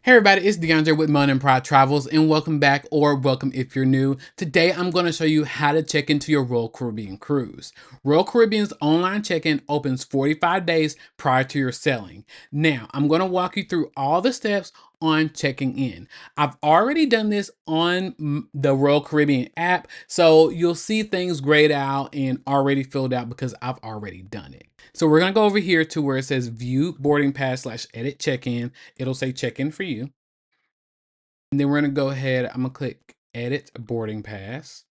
Hey everybody, it's DeAndre with Mon and Pride Travels, and welcome back, or welcome if you're new. Today I'm going to show you how to check into your Royal Caribbean cruise. Royal Caribbean's online check-in opens 45 days prior to your sailing. Now, I'm going to walk you through all the steps on checking in. I've already done this on the Royal Caribbean app, so you'll see things grayed out and already filled out because I've already done it. So we're going to go over here to where it says view boarding pass / edit check-in. It'll say check-in for you. And then we're going to go ahead. I'm going to click edit boarding pass.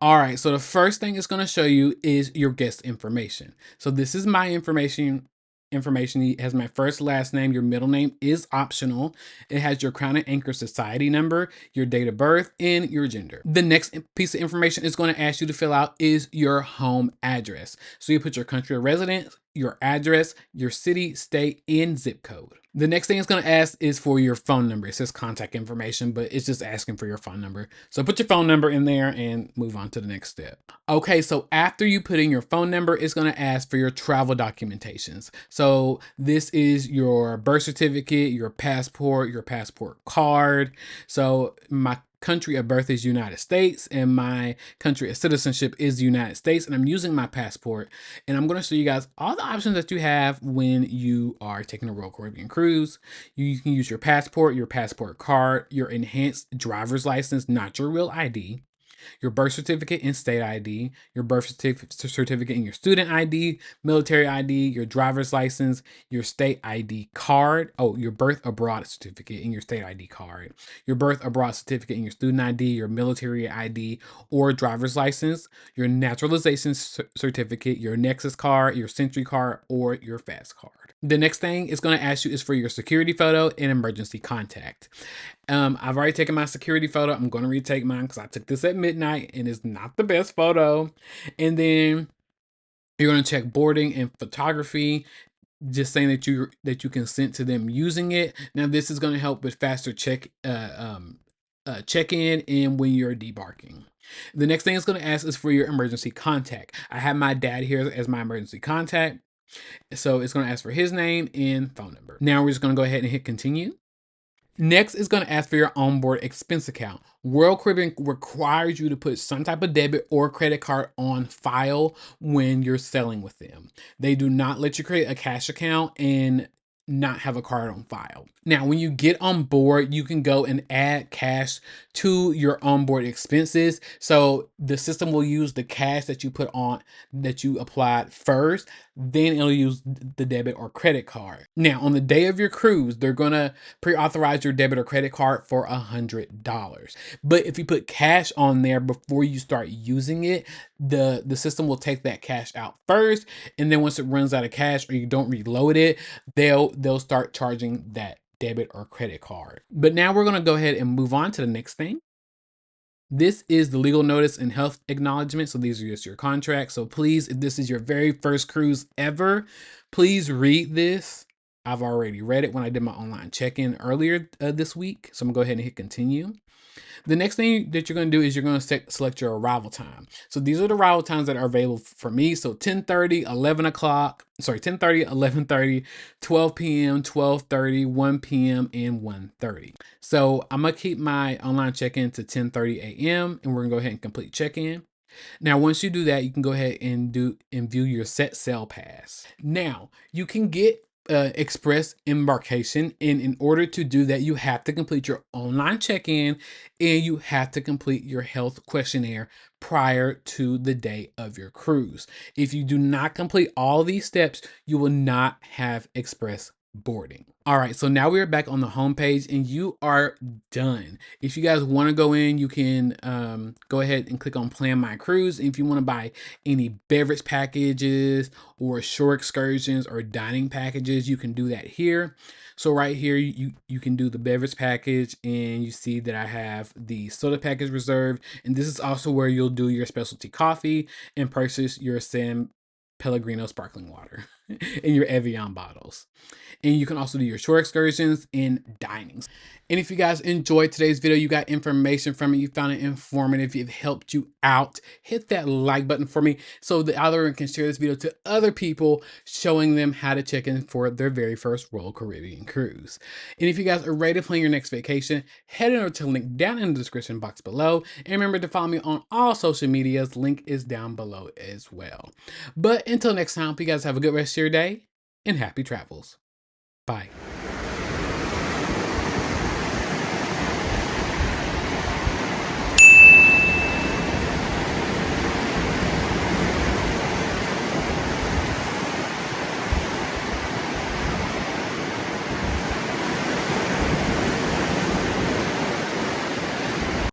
All right. So the first thing it's going to show you is your guest information. So this is my information. It has my first, last name. Your middle name is optional. It has your Crown and Anchor Society number, your date of birth, and your gender. The next piece of information it's going to ask you to fill out is your home address. So you put your country of residence, your address, your city, state, and zip code. The next thing it's going to ask is for your phone number. It says contact information, but it's just asking for your phone number. So put your phone number in there and move on to the next step. Okay, so after you put in your phone number, it's going to ask for your travel documentations. So this is your birth certificate, your passport card. So my country of birth is United States and my country of citizenship is the United States, and I'm using my passport, and I'm going to show you guys all the options that you have when you are taking a Royal Caribbean cruise. You can use your passport card, your enhanced driver's license, not your real ID, your birth certificate and state ID, your birth certificate and your student ID, military ID, your driver's license, your state ID card, your birth abroad certificate and your state ID card, your birth abroad certificate and your student ID, your military ID or driver's license, your naturalization certificate, your Nexus card, your Century card, or your Fast card. The next thing it's going to ask you is for your security photo and emergency contact. I've already taken my security photo. I'm going to retake mine because I took this at midnight and it's not the best photo. And then you're going to check boarding and photography, just saying that you consent to them using it. Now this is going to help with faster check-in and when you're debarking. The next thing it's going to ask is for your emergency contact. I have my dad here as my emergency contact. So it's going to ask for his name and phone number. Now we're just going to go ahead and hit continue. Next is going to ask for your onboard expense account. Royal Caribbean requires you to put some type of debit or credit card on file when you're selling with them. They do not let you create a cash account and not have a card on file. Now, when you get on board, you can go and add cash to your onboard expenses. So the system will use the cash that you applied first, then it'll use the debit or credit card. Now, on the day of your cruise, they're gonna pre-authorize your debit or credit card for $100. But if you put cash on there before you start using it, the system will take that cash out first, and then once it runs out of cash or you don't reload it, they'll start charging that debit or credit card. But now we're going to go ahead and move on to the next thing. This is the legal notice and health acknowledgement. So these are just your contracts. So please, if this is your very first cruise ever, please read this. I've already read it when I did my online check-in earlier this week. So I'm gonna go ahead and hit continue. The next thing that you're going to do is you're going to select your arrival time. So these are the arrival times that are available for me. So 10:30, 11 o'clock, 10:30, 11:30, 12 p.m., 12:30, 1 p.m., and 1:30. So I'm going to keep my online check-in to 10:30 a.m. and we're going to go ahead and complete check-in. Now, once you do that, you can go ahead and view your set sail pass. Now, you can get express embarkation, and in order to do that, you have to complete your online check-in and you have to complete your health questionnaire prior to the day of your cruise. If you do not complete all these steps, you will not have express boarding. All right, so now we are back on the homepage and you are done. If you guys want to go in, you can go ahead and click on Plan My Cruise. If you want to buy any beverage packages or shore excursions or dining packages, you can do that here. So right here, you can do the beverage package, and you see that I have the soda package reserved. And this is also where you'll do your specialty coffee and purchase your San Pellegrino sparkling water. in your Evian bottles. And you can also do your shore excursions in dining. And if you guys enjoyed today's video, you got information from it, you found it informative, it helped you out, hit that like button for me so the algorithm can share this video to other people, showing them how to check in for their very first Royal Caribbean cruise. And if you guys are ready to plan your next vacation, head over to the link down in the description box below. And remember to follow me on all social medias. Link is down below as well. But until next time, hope you guys have a good rest of your day and happy travels. Bye.